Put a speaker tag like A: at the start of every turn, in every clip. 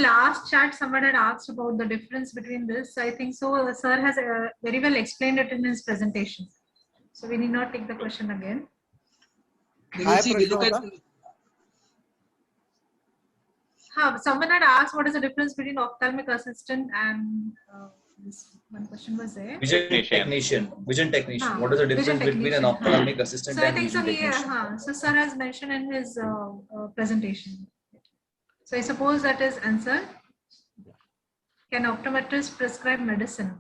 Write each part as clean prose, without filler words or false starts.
A: last chat, someone had asked about the difference between this. I think so. Sir has very well explained it in his presentation. So we need not take the question again.
B: We will see. We look at.
A: Someone had asked what is the difference between ophthalmic assistant and this one question was there.
C: Vision technician. What is the difference between an ophthalmic assistant and vision technician?
A: So sir has mentioned in his presentation. So I suppose that is answered. Can optometrists prescribe medicine?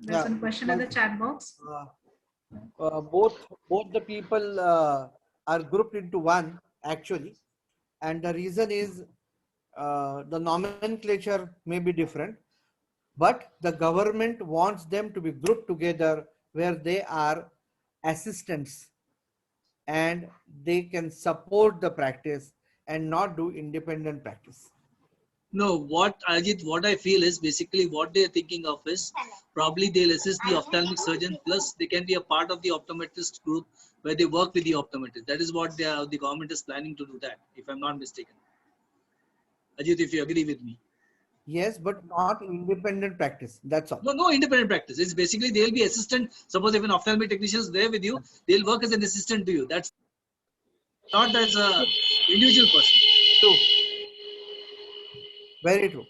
A: There's one question in the chat box.
D: Both the people are grouped into one actually, and the reason is the nomenclature may be different, but the government wants them to be grouped together where they are assistants and they can support the practice and not do independent practice.
B: No, what Ajit, what I feel is basically what they are thinking of is probably they'll assist the ophthalmic surgeon, plus they can be a part of the optometrist group where they work with the optometrist. That is what the government is planning to do that, if I'm not mistaken. Ajit, if you agree with me.
D: Yes, but not independent practice. That's all.
B: No independent practice. It's basically they'll be assistant. Suppose if an ophthalmic technician is there with you, they'll work as an assistant to you. That's not as a individual person.
D: True. Very true.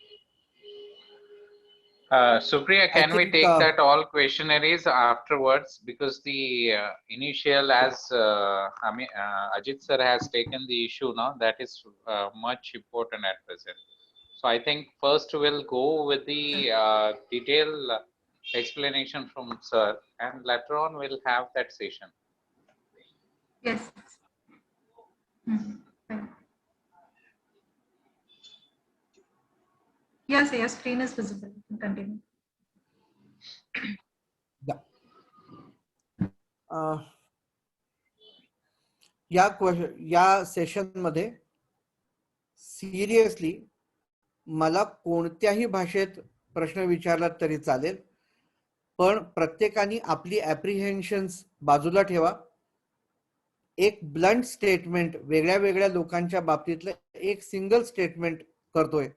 E: Supriya, can we take that all questionnaires afterwards, because the initial, as Ajit sir has taken the issue now, that is much important at present. So I think first we'll go with the detailed explanation from sir, and later on we'll have that session.
A: Yes. Yes, your screen is visible. Continue.
D: या session मध्ये seriously मला कोणत्याही भाषेत प्रश्न विचारला तरी चालेल, पण प्रत्येकाने आपली ॲप्रिहेन्शन्स बाजूला ठेवा. एक ब्लंट स्टेटमेंट वेगळ्या वेगळ्या लोकांच्या बाबतीतलं एक सिंगल स्टेटमेंट करतोय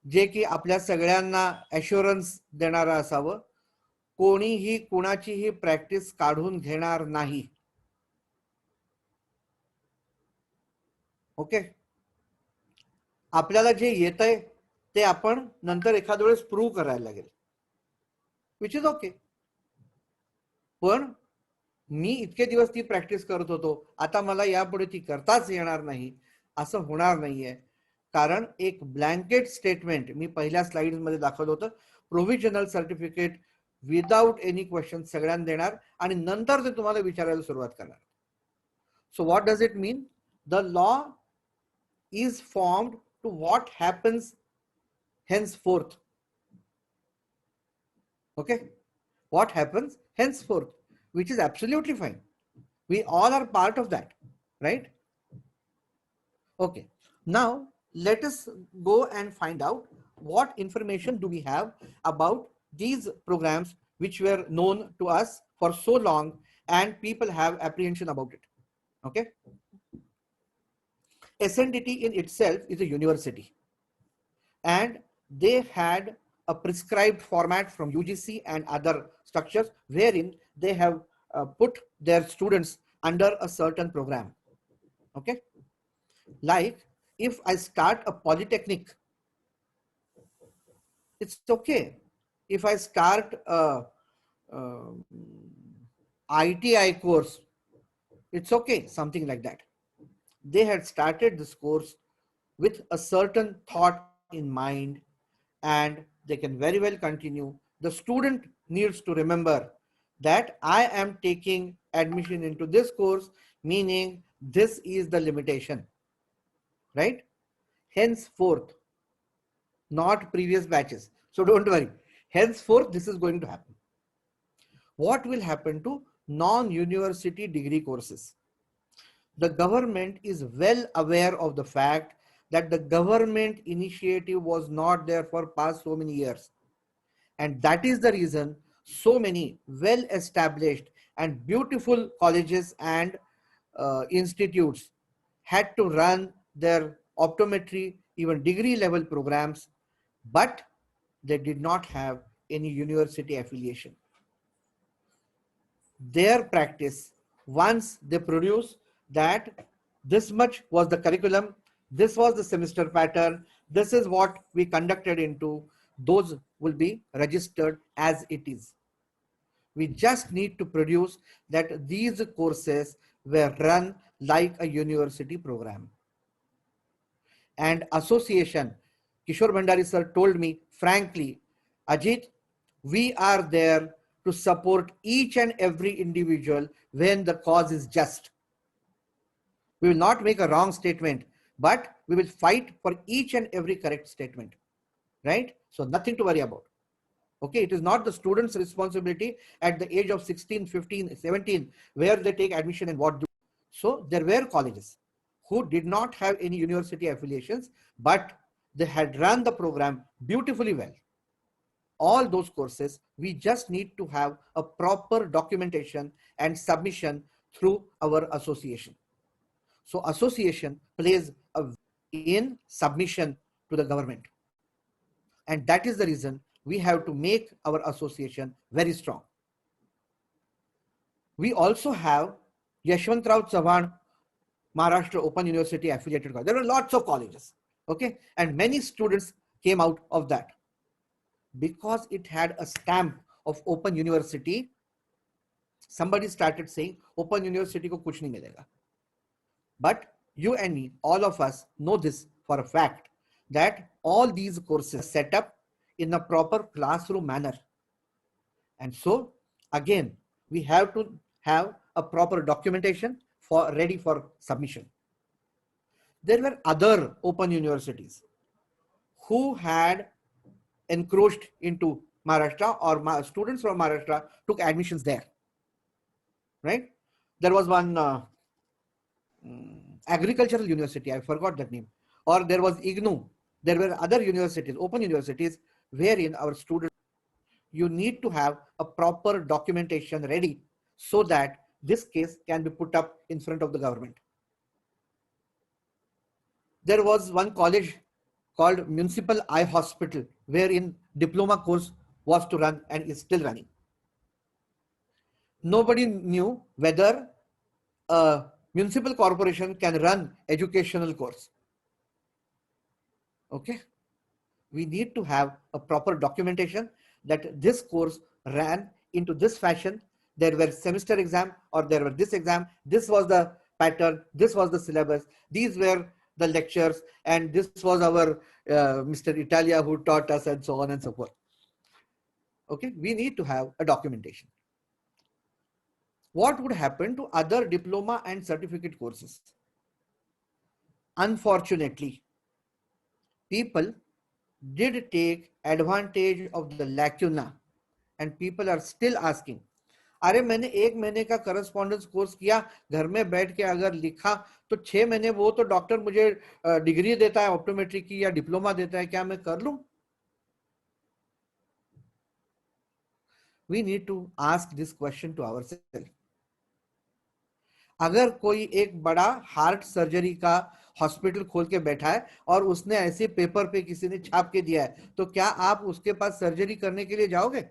D: जे की आपल्या सगळ्यांना ॲश्युरन्स देणारा असावं. कोणीही कुणाचीही प्रॅक्टिस काढून घेणार नाही. ओके, आपल्याला जे येतंय ते आपण नंतर एखाद्या वेळेस प्रूव्ह करायला लागेल, विच इज ओके. पण मी इतके दिवस ती प्रॅक्टिस करत होतो, आता मला यापुढे ती करताच येणार नाही असं होणार नाहीये. कारण एक ब्लँकेट स्टेटमेंट मी पहिल्या स्लाइड्स मध्ये दाखवलं होतं, provisional certificate without any question सगळ्यांना देणार आणि नंतर ते तुम्हाला विचारायला सुरुवात करणार. So what does it mean? The law is formed to what happens henceforth. Okay, what happens henceforth, which is absolutely fine. We all are part of that, right? Okay, now let us go and find out what information do we have about these programs which were known to us for so long and people have apprehension about it. Okay, SNDT in itself is a university, and they had a prescribed format from UGC and other structures wherein they have put their students under a certain program. Okay, like if I start a polytechnic, it's okay. If I start a ITI course, it's okay, something like that. They had started this course with a certain thought in mind, and they can very well continue. The student needs to remember that I am taking admission into this course, meaning this is the limitation, right? Henceforth, not previous batches. So don't worry. Henceforth, this is going to happen. What will happen to non-university degree courses? The government is well aware of the fact that the government initiative was not there for past so many years. And that is the reason so many well-established and beautiful colleges and institutes had to run their optometry even degree level programs, but they did not have any university affiliation. Their practice, once they produce that this much was the curriculum, this was the semester pattern, this is what we conducted into, those will be registered as it is. We just need to produce that these courses were run like a university program. And association, Kishore Bhandari sir told me frankly, Ajit, we are there to support each and every individual when the cause is just. We will not make a wrong statement, but we will fight for each and every correct statement, right? So nothing to worry about. Okay, it is not the student's responsibility at the age of 16, 15, 17, where they take admission and what do. So there were colleges who did not have any university affiliations, but they had run the program beautifully well. All those courses, we just need to have a proper documentation and submission through our association. So association plays a in submission to the government. And that is the reason we have to make our association very strong. We also have Yashwantrao Chauhan Maharashtra Open University affiliated college. There were lots of colleges, okay, and many students came out of that. Because it had a stamp of Open University, somebody started saying Open University ko kuch nahi milega. But you and me, all of us know this for a fact, that all these courses are set up in a proper classroom manner. And so again, we have to have a proper documentation for ready for submission. There were other open universities who had encroached into Maharashtra, or students from Maharashtra took admissions there, right? There was one agricultural university, I forgot that name, or there was IGNU. There were other universities, open universities, wherein our students, you need to have a proper documentation ready so that this case can be put up in front of the government. There was one college called Municipal Eye Hospital, wherein diploma course was to run and is still running. Nobody knew whether a municipal corporation can run educational course. Okay, we need to have a proper documentation that this course ran into this fashion. There were semester exam, or there were this exam. This was the pattern. This was the syllabus. These were the lectures, and this was our Mr. Italia who taught us, and so on and so forth. Okay, we need to have a documentation. What would happen to other diploma and certificate courses? Unfortunately, people did take advantage of the lacuna, and people are still asking, अरे मैंने एक महीने का correspondence course किया, घर में बैठ के अगर लिखा तो 6 महीने वो तो डॉक्टर मुझे डिग्री देता है ऑप्टोमेट्री की या डिप्लोमा देता है, क्या मैं कर लूं? We need to ask this question to ourselves. अगर कोई एक बड़ा हार्ट सर्जरी का हॉस्पिटल खोल के बैठा है और उसने ऐसे पेपर पे किसी ने छाप के दिया है, तो क्या आप उसके पास सर्जरी करने के लिए जाओगे?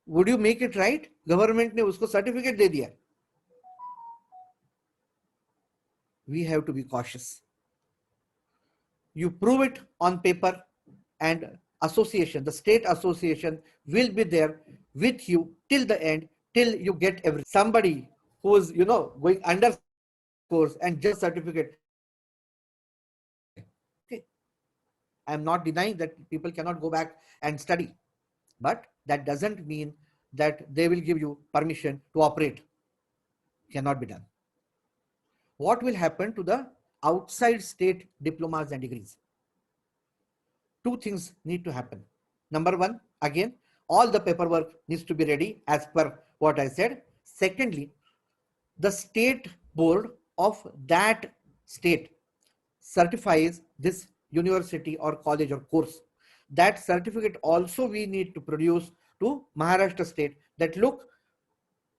D: Would you make it right? Government ने उसको सर्टिफिकेट दे दिया. We have to be cautious. You prove it on paper, and association, the state association, will be there with you till the end, till you get everything. Somebody who is, going under course and just certificate. Okay, I am not denying that people cannot go back and study, but that doesn't mean that they will give you permission to operate. Cannot be done. What will happen to the outside state diplomas and degrees? Two things need to happen. Number one, again, all the paperwork needs to be ready as per what I said. Secondly, the state board of that state certifies this university or college or course. That certificate also we need to produce to Maharashtra state, that look,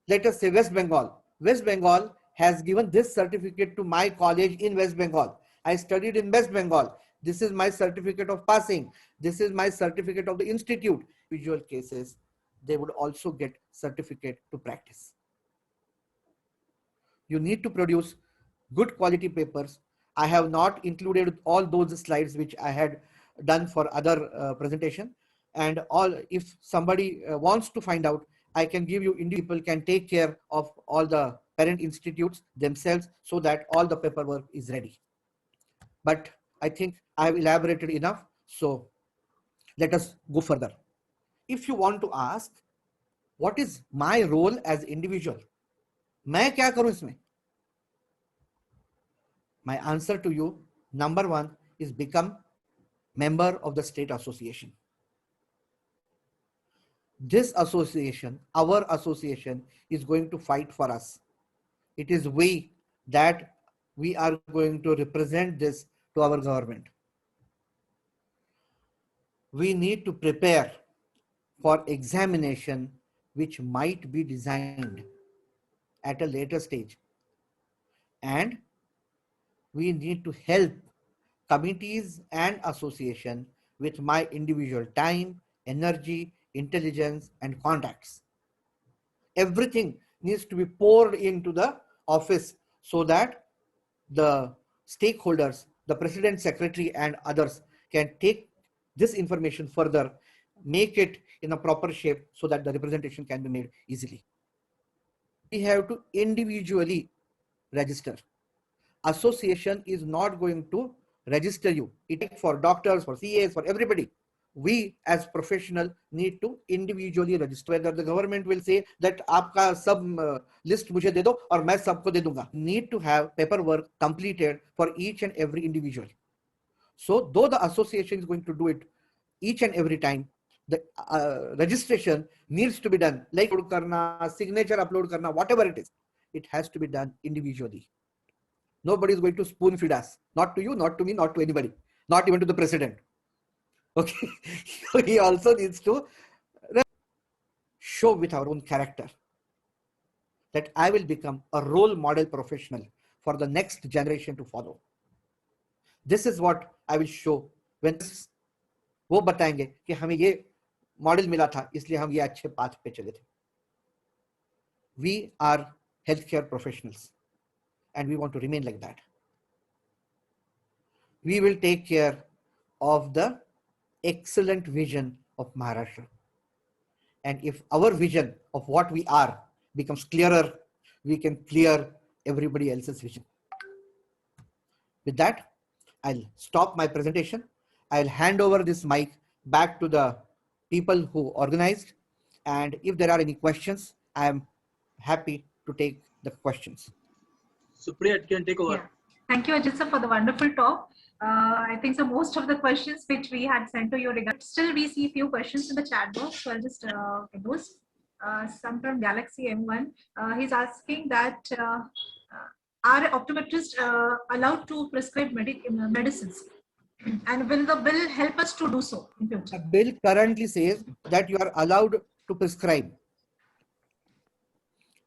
D: let us say West Bengal. West Bengal has given this certificate to my college in West Bengal. I studied in West Bengal. This is my certificate of passing. This is my certificate of the institute. Visual cases, they would also get certificate to practice. You need to produce good quality papers. I have not included all those slides which I had done for other presentation. And all, if somebody wants to find out, I can give you, people can take care of all the parent institutes themselves so that all the paperwork is ready. But I think I have elaborated enough. So let us go further. If you want to ask, what is my role as individual? मैं क्या करूं इसमें? My answer to you, number one, is become member of the state association. This association, our association, is going to fight for us. It is we that we are going to represent this to our government. We need to prepare for examination which might be designed at a later stage. And we need to help committees and association with my individual time, energy, intelligence, and contacts. Everything needs to be poured into the office so that the stakeholders, the president, secretary, and others can take this information further, make it in a proper shape so that the representation can be made easily. We have to individually register. Association is not going to register you. It for doctors, for CAs, for everybody. We as professional need to individually register. Whether the government will say that आपका सब list मुझे दे दो और मैं सबको दे दूंगा. Need to have paperwork completed for each and every individual. So though the association is going to do it each and every time, the registration needs to be done. Like upload karna, signature upload karna, whatever it is, it has to be done individually. Nobody is going to spoon feed us. Not to you, not to me, not to anybody. Not even to the president. Okay. He also needs to show with our own character that I will become a role model professional for the next generation to follow. This is what I will show when वो बताएंगे कि हमें ये model मिला था इसलिए हम ये अच्छे पाथ पे चले थे. We are healthcare professionals and we want to remain like that. We will take care of the excellent vision of Maharashtra. And if our vision of what we are becomes clearer, we can clear everybody else's vision. With that, I'll stop my presentation. I'll hand over this mic back to the people who organized. And if there are any questions, I am happy to take the questions.
B: Supriya can take over.
A: Yeah. Thank you, Ajit sir, for the wonderful talk. I think so most of the questions which we had sent to you, still we see a few questions in the chat box. So I'll just get those. Some from Galaxy M1. He's asking that are optometrists allowed to prescribe medicines? And will the bill help us to do so in future?
D: The bill currently says that you are allowed to prescribe.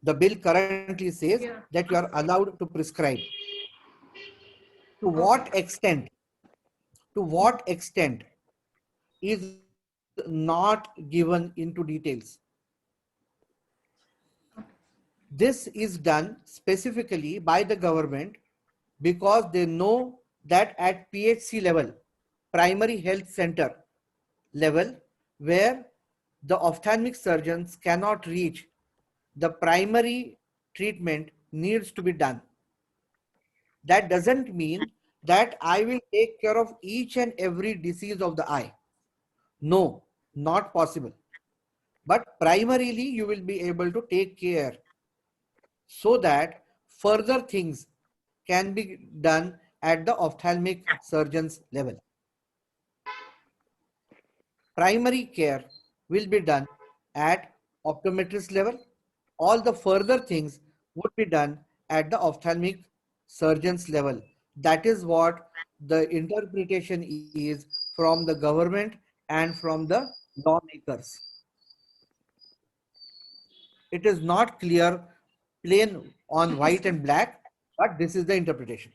D: The bill currently says that you are allowed to prescribe. To what extent? To what extent is not given into details. This is done specifically by the government because they know that at PHC level, primary health center level, where the ophthalmic surgeons cannot reach, the primary treatment needs to be done. That doesn't mean that I will take care of each and every disease of the eye. No, not possible. But primarily you will be able to take care so that further things can be done at the ophthalmic surgeon's level. Primary care will be done at optometrist level. All the further things would be done at the ophthalmic surgeon's level. That is what the interpretation is from the government and from the lawmakers. It is not clear plain on white and black, but this is the interpretation.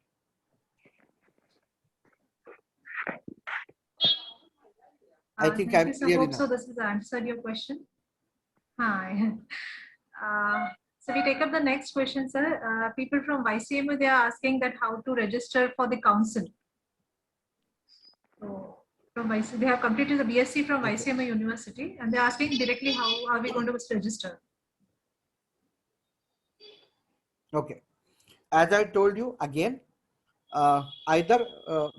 D: I think I'm clear enough.
A: So this has answered your question. Hi. So we take up the next question, sir. People from YCMU, they are asking that how to register for the council. So from YCMU, they have completed the BSc from YCMU University, and they're asking directly how are we going to register.
D: Okay. As I told you again, either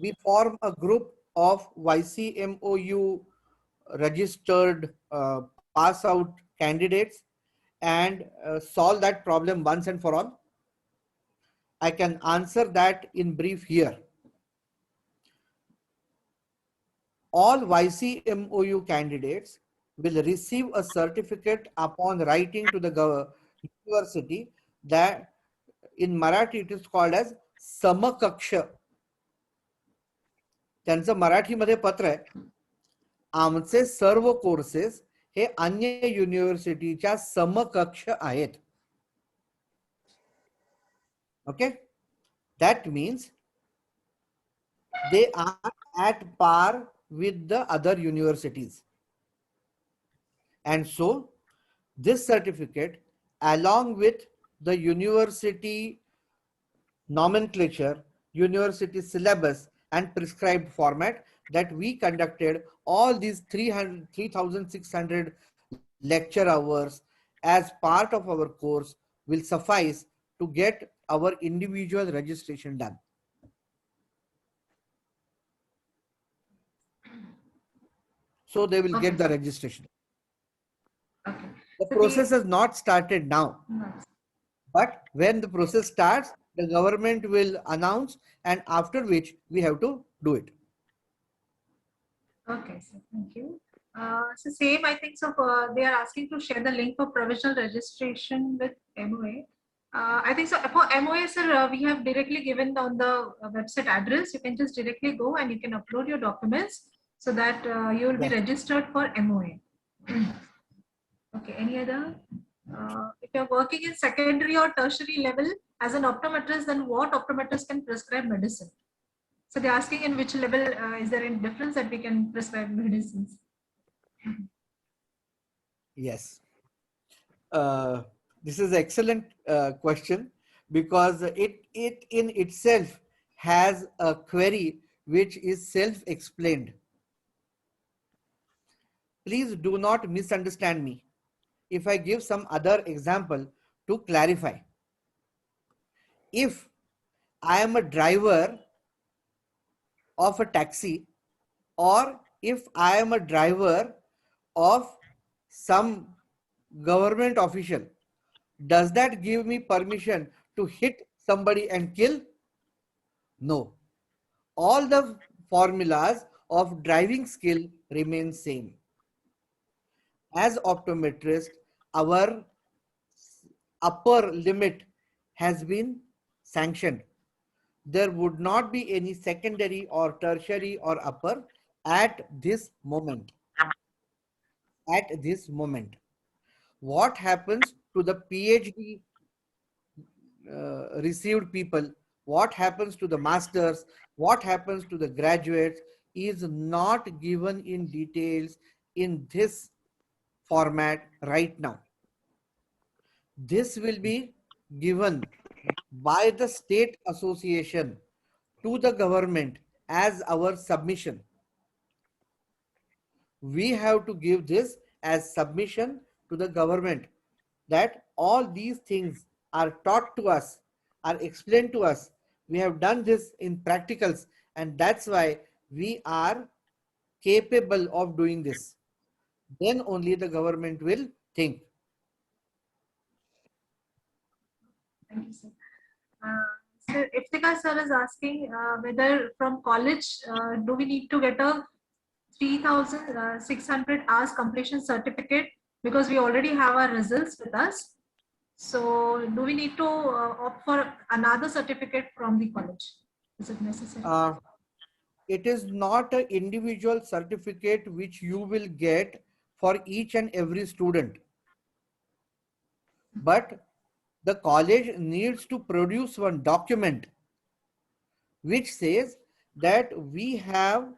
D: we form a group of YCMOU registered pass out candidates and solve that problem once and for all. I can answer that in brief here. All YCMOU candidates will receive a certificate upon writing to the university that in Marathi it is called as समकक्ष. त्यांचं मराठीमध्ये पत्र आहे, आमचे सर्व courses हे अन्य युनिव्हर्सिटीच्या समकक्ष आहेत. Okay, that means they are at par with the other universities, and so this certificate along with the university nomenclature, university syllabus and prescribed format that we conducted all these 3,600 lecture hours as part of our course will suffice to get our individual registration done. So they will get the registration.
A: Okay.
D: The process has not started now, but when the process starts, the government will announce, and after which we have to do it.
A: Okay, so thank you. So same, I think so. They are asking to share the link for provisional registration with MOA. I think so. For MOA, sir, we have directly given on the website address. You can just directly go and you can upload your documents so that you will be registered for MOA. Okay. Any other? If you're working in secondary or tertiary level as an optometrist, then what optometrist can prescribe medicine? So they're asking in which level is there any difference that we can prescribe medicines?
D: Yes. This is an excellent question because it in itself has a query which is self-explained. Please do not misunderstand me if I give some other example to clarify. If I am a driver of a taxi, or if I am a driver of some government official, does that give me permission to hit somebody and kill? No. All the formulas of driving skill remain same. As optometrist, our upper limit has been sanctioned. There would not be any secondary or tertiary or upper at this moment. At this moment. What happens to the PhD received people, what happens to the masters, what happens to the graduates is not given in details in this format right now. This will be given by the state association to the government as our submission. We have to give this as submission to the government that all these things are taught to us, are explained to us. We have done this in practicals, and that's why we are capable of doing this. Then only the government will think.
A: Thank you, sir. So Iftika sir is asking whether from college do we need to get a 3,600 hours completion certificate because we already have our results with us. So do we need to opt for another certificate from the college? Is it necessary?
D: It is not an individual certificate which you will get for each and every student. But the college needs to produce one document which says that we have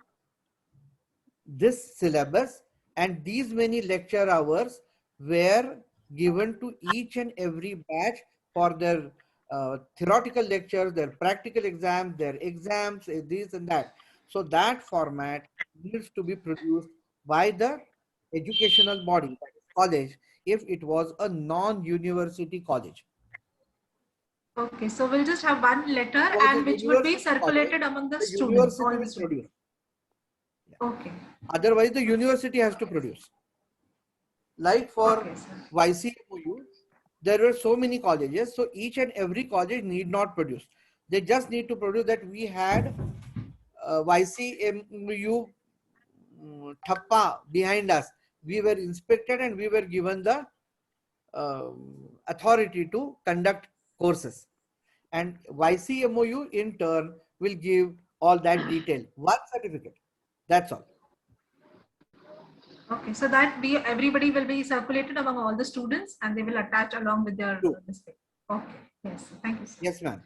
D: this syllabus and these many lecture hours were given to each and every batch for their theoretical lectures, their practical exams, their exams, this and that. So that format needs to be produced by the educational body, that is college, if it was a non-university college.
A: Okay, so we'll just have one letter
D: For the
A: and which would be
D: university
A: circulated
D: college,
A: among the
D: the
A: students, all
D: university
A: the
D: will
A: students.
D: produce.
A: Okay.
D: Otherwise, the university has to produce. Like for
A: Okay, sir.
D: YCMOU, there were so many colleges, so each and every college need not produce. They just need to produce that we had YCMU Thappa behind us. We were inspected and we were given the authority to conduct courses. And YCMOU in turn will give all that detail. One certificate. That's all.
A: Okay, so that everybody will be circulated among all the students and they will attach along with their display. Okay, yes, thank you, sir.
D: Yes, ma'am.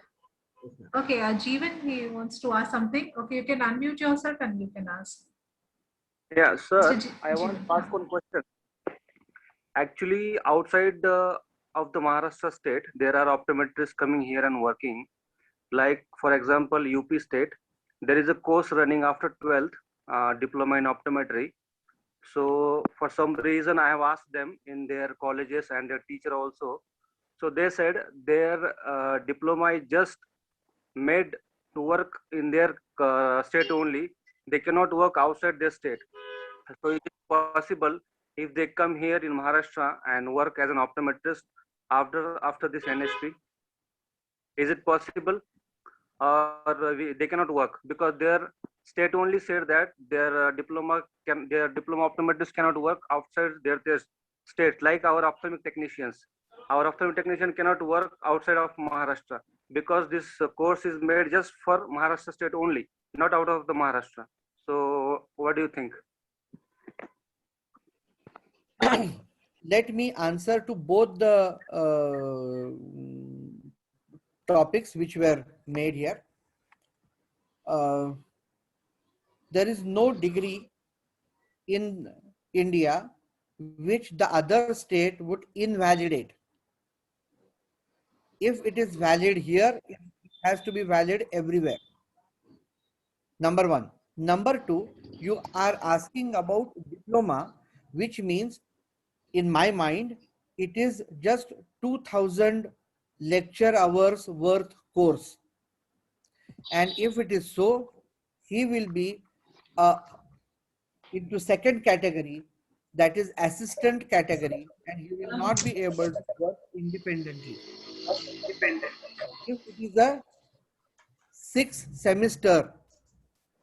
A: Okay, Jeevan, he wants to ask something. Okay, you can unmute yourself and you can ask.
F: Yeah, sir,
A: Mr.
F: I want
A: Jeevan,
F: to ask one question. Actually, outside of the Maharashtra state, there are optometrists coming here and working. Like, for example, UP state, there is a course running after 12th, diploma in optometry. So for some reason, I have asked them in their colleges and their teacher also. So they said their diploma is just made to work in their state only. They cannot work outside their state. So it is possible if they come here in Maharashtra and work as an optometrist after this NHP. Is it possible, or they cannot work because their state only said that their their diploma optometrists cannot work outside their state, like our ophthalmic technicians. Our ophthalmic technician cannot work outside of Maharashtra because this course is made just for Maharashtra state only, not out of the Maharashtra. So what do you think?
D: Let me answer to both the topics which were made here. There is no degree in India which the other state would invalidate. If it is valid here, it has to be valid everywhere. Number one. Number two, you are asking about diploma, which means in my mind, it is just 2000 lecture hours worth course. And if it is so, he will be into second category, that is assistant category, and he will not be able to work independently. If it is a 6 semester,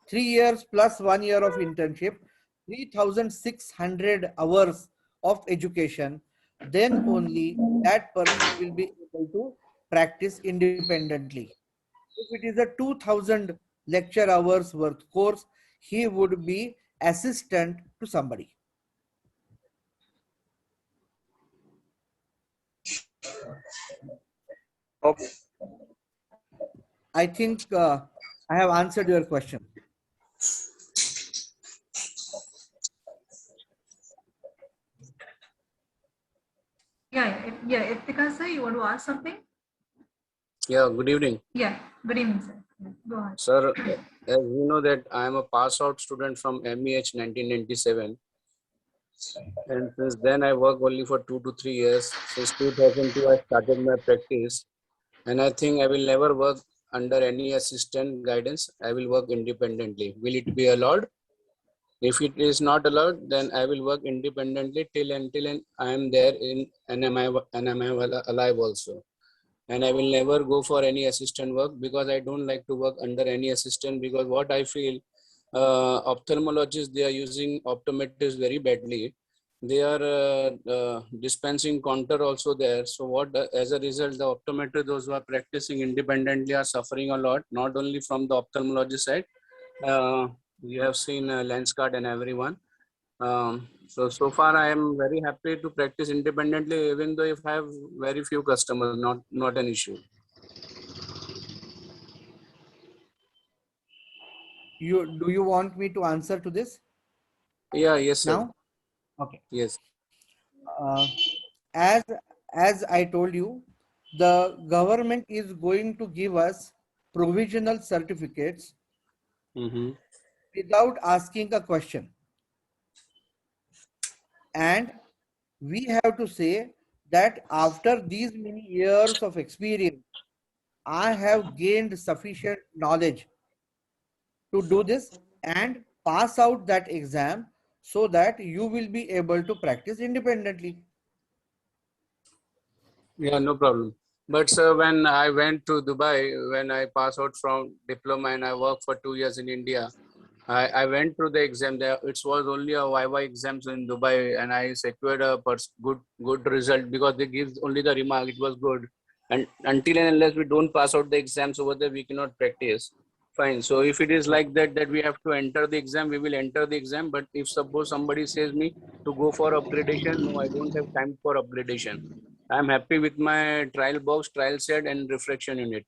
D: 3 years plus 1 year of internship, 3600 hours of education, then only that person will be able to practice independently. If it is a 2000 lecture hours worth course, he would be assistant to somebody.
F: Okay.
D: I think I have answered your question.
A: Yeah, Iftika sir, you want to ask something?
G: Yeah, good evening.
A: Yeah, good evening, sir. Go ahead.
G: Sir, as you know that I am a pass out student from MEH 1997. And since then I work only for 2 to 3 years. Since 2002 I started my practice. And I think I will never work under any assistant guidance. I will work independently. Will it be allowed? If it is not allowed, then I will work independently until I am there and am I alive also. And I will never go for any assistant work because I don't like to work under any assistant, because what I feel, ophthalmologists, they are using optometrists very badly. They are dispensing counter also there. So what, as a result, the optometrists, those who are practicing independently, are suffering a lot, not only from the ophthalmology side. You have seen Lenscard and everyone. So far I am very happy to practice independently, even though if I have very few customers, not an issue.
D: Do you want me to answer to this?
G: Yeah, yes, sir.
D: Now? Okay.
G: Yes.
D: As I told you, the government is going to give us provisional certificates without asking a question. And we have to say that after these many years of experience, I have gained sufficient knowledge to do this and pass out that exam so that you will be able to practice independently.
G: Yeah, no problem. But sir, when I went to Dubai, when I passed out from diploma and I worked for 2 years in India, I went through the exam there. It was only a Viva exams in Dubai, and I secured a good result because they give only the remark. It was good, and until and unless we don't pass out the exams over there, we cannot practice. Fine. So if it is like that we have to enter the exam, we will enter the exam. But if suppose somebody says me to go for upgradation, no, I don't have time for upgradation. I'm happy with my trial box, trial set, and reflection unit.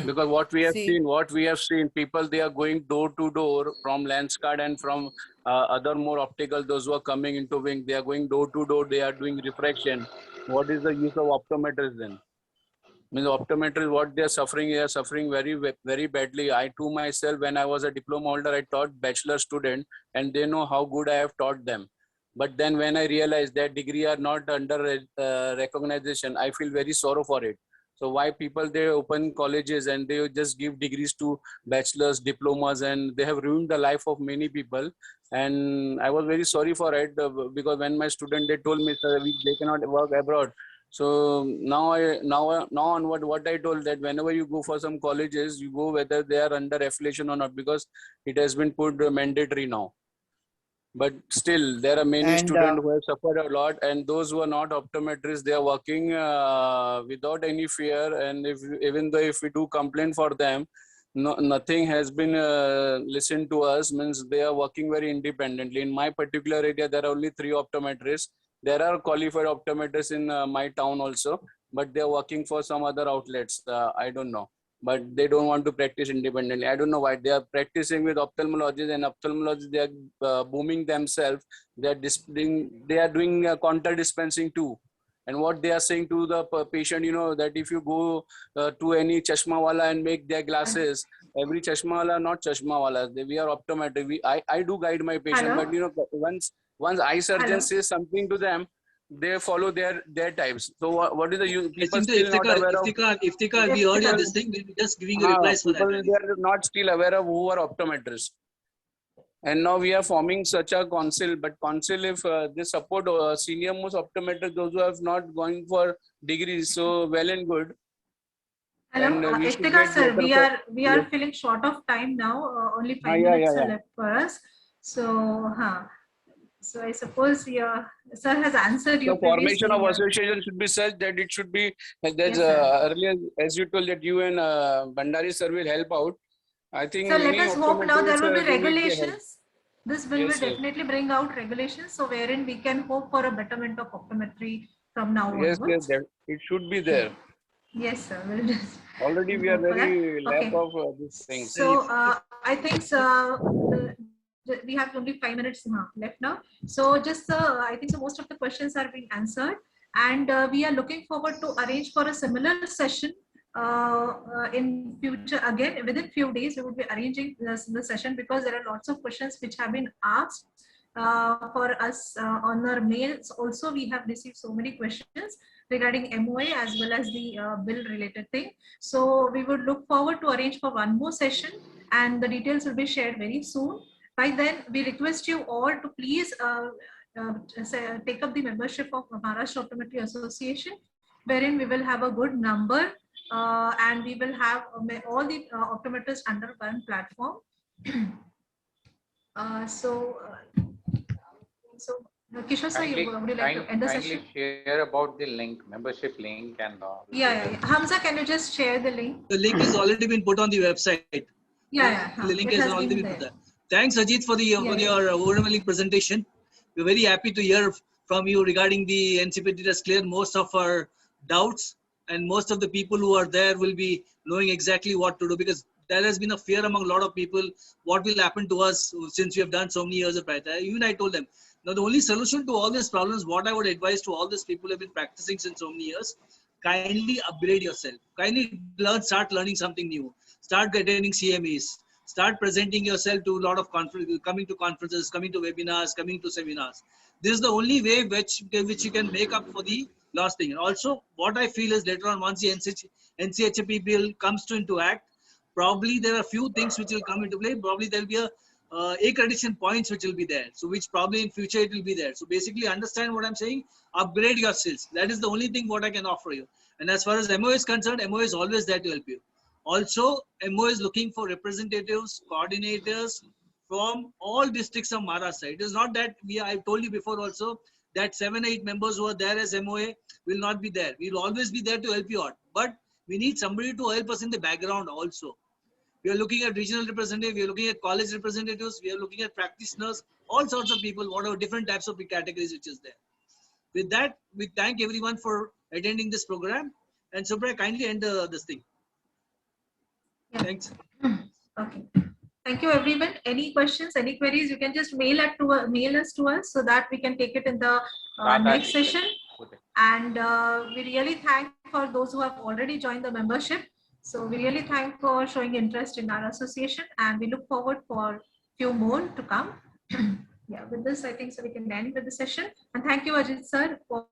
G: Because what we have seen, people, they are going door to door from Lenskart and from other more optical, those who are coming into wing, they are going door to door, they are doing refraction. What is the use of optometrists then? Means optometrists, what they are suffering very, very badly. I too myself, when I was a diploma holder, I taught bachelor student, and they know how good I have taught them. But then when I realized that degree are not under recognition, I feel very sorrow for it. So why people, they open colleges and they just give degrees to bachelors, diplomas, and they have ruined the life of many people. And I was very sorry for it because when my student, they told me, sir, they cannot work abroad. So now onward, what I told, that whenever you go for some colleges, you go whether they are under affiliation or not, because it has been put mandatory now. But still, there are many students who have suffered a lot, and those who are not optometrists, they are working without any fear. And even though if we do complain for them, nothing has been listened to us. Means they are working very independently. In my particular area, there are only 3 optometrists. There are qualified optometrists in my town also, but they are working for some other outlets. I don't know. But they don't want to practice independently. I don't know why. They are practicing with ophthalmologists, and ophthalmologists, they are booming themselves. They are doing contact dispensing too. And what they are saying to the patient, that if you go to any chashma wala and make their glasses, every chashma wala, not chashma wala. We are optometric. I do guide my patient, but once eye surgeon says something to them, they follow their types. So what is the people still not aware of?
B: Iftikhar, we heard this thing. We'll be just giving you replies for that.
G: They are not still aware of who are optometrists. And now we are forming such a council. But council, if they support senior most optometrists, those who have not going for degrees, so well and good.
A: Hello, Iftikhar sir, we are feeling short of time now. Only 5 minutes are left for us. So, so I suppose sir has answered you.
G: The formation of association should be such that it should be, earlier, as you told, that you and Bandari sir will help out. I think.
A: So let us hope now there will be regulations. This bill will definitely bring out regulations, so wherein we can hope for a betterment of optometry from now on.
G: Yes, it should be there.
A: Yes, sir. We'll just
G: already we are very lack of these things.
A: So I think we have only 5 minutes left now. So just I think so most of the questions are being answered, and we are looking forward to arrange for a similar session in future. Again, within few days we will be arranging the session, because there are lots of questions which have been asked for us on our mails. Also, we have received so many questions regarding MOA as well as the bill related thing. So we would look forward to arrange for one more session, and the details will be shared very soon. By then, we request you all to please take up the membership of Maharashtra Optometry Association, wherein we will have a good number and we will have all the optometrists under one platform. So Kishore sir, would you like to end the session?
E: Share about the link, membership link, and all.
A: Yeah. Hamza, can you just share the link?
B: The link has already been put on the website.
A: Yeah.
B: The link has already been put there. Thanks, Ajit, for your overwhelming presentation. We're very happy to hear from you regarding the NCPT has cleared most of our doubts, and most of the people who are there will be knowing exactly what to do, because there has been a fear among a lot of people what will happen to us since we have done so many years of practice. Even I told them, now the only solution to all these problems, what I would advise to all these people who have been practicing since so many years, kindly upgrade yourself. Kindly start learning something new. Start attending CMEs. Start presenting yourself to a lot of coming to conferences, coming to webinars, coming to seminars. This is the only way which you can make up for the lost thing. And also, what I feel is later on, once the NCHAP bill comes into act, probably there are few things which will come into play. Probably there will be a accreditation points which will be there. So which probably in future it will be there. So basically understand what I'm saying, upgrade your skills. That is the only thing what I can offer you. And as far as MO is concerned, MO is always there to help you. Also, MO is looking for representatives, coordinators from all districts of Maharashtra. It is not that I've told you before also that 7-8 members who are there as MOA will not be there. We will always be there to help you out. But we need somebody to help us in the background also. We are looking at regional representatives, we are looking at college representatives, we are looking at practitioners, all sorts of people, whatever different types of categories which is there. With that, we thank everyone for attending this program. And Subra, kindly end this thing.
A: Yeah.
B: Thanks.
A: Okay. Thank you, everyone. Any questions, any queries, you can just mail us to us so that we can take it in the next session. And we really thank for those who have already joined the membership. So we really thank for showing interest in our association, and we look forward for few more to come. Yeah, with this, I think so we can end with the session. And thank you, Ajit sir, for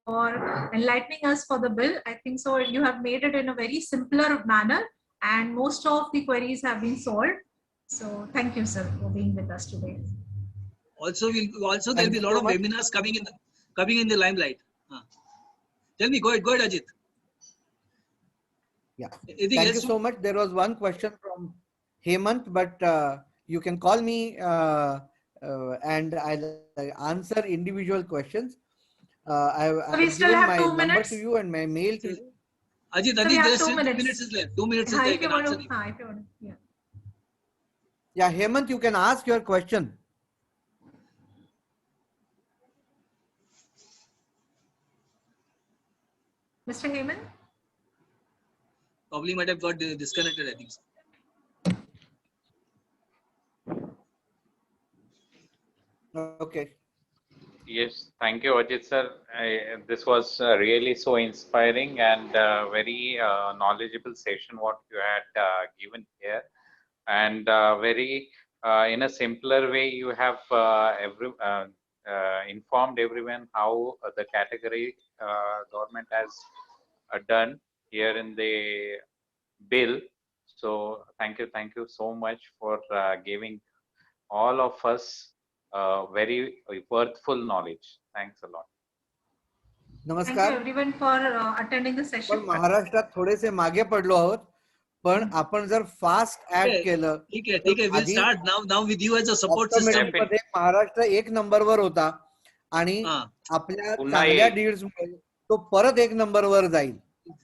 A: enlightening us for the bill. I think so you have made it in a very simpler manner, and most of the queries have been solved. So thank you, sir, for being with us today.
B: Also, there will be a lot of webinars coming in the limelight. Tell me, go ahead, Ajit.
D: Yeah. Thank you so much. There was one question from Hemant, but you can call me and I'll answer individual questions. I've given my number to you and my mail to you.
B: Ajit, there's 2 minutes is left. 2 minutes is left.
D: Yeah, Hemant, you can ask your question.
A: Mr. Hemant?
B: Probably might have got disconnected, I think so.
D: Okay.
E: Yes, thank you, Ajit sir. This was really so inspiring and very knowledgeable session what you had given here, and very in a simpler way you have informed everyone how the category government has done here in the bill. So thank you so much for giving all of us very worthful knowledge. Thanks a lot.
D: नमस्कार.
A: Thank you everyone for attending the session.
D: पण महाराष्ट्रात थोडेसे मागे पडलो आहोत, पण आपण जर फास्ट ऍड केलं,
B: ठीक आहे, we'll start now with you as a support system.
D: Maharashtra 1 नंबरवर होता आणि आपल्या चांगल्या डीड्स मुळे तो परत 1 नंबरवर जाईल.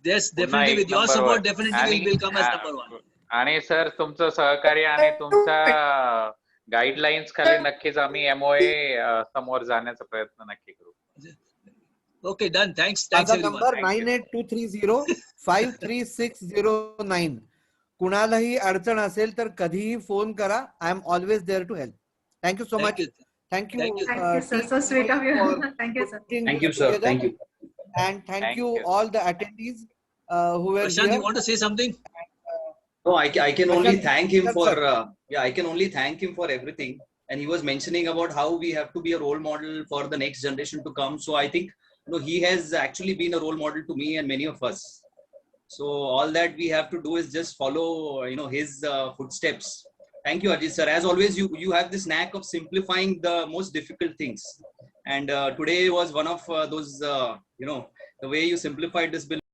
B: Yes, definitely with your support definitely will come as number 1.
E: आणि सर तुमचं सहकार्य आणि तुमच्या गाईडलाईन्स खाली नक्कीच आम्ही MOA समोर जाण्याचा प्रयत्न नक्की करू.
B: Okay, done. Thanks everyone.
D: Number 9823053609. कुणालाही अडचण असेल तर कधीही फोन करा. I am always there to help. Thank you so much. Thank you.
A: Thank you, sir. So sweet of you. Thank you, sir.
C: Thank you, sir. Thank you.
D: And thank you all the attendees who were
B: Prashant,
D: here.
B: you want to say something?
C: No, I can only thank him for I can only thank him for everything. And he was mentioning about how we have to be a role model for the next generation to come. So I think he has actually been a role model to me and many of us. So all that we have to do is just follow his footsteps. Thank you, Ajit sir. As always, you have this knack of simplifying the most difficult things. And today was one of those the way you simplified this bill.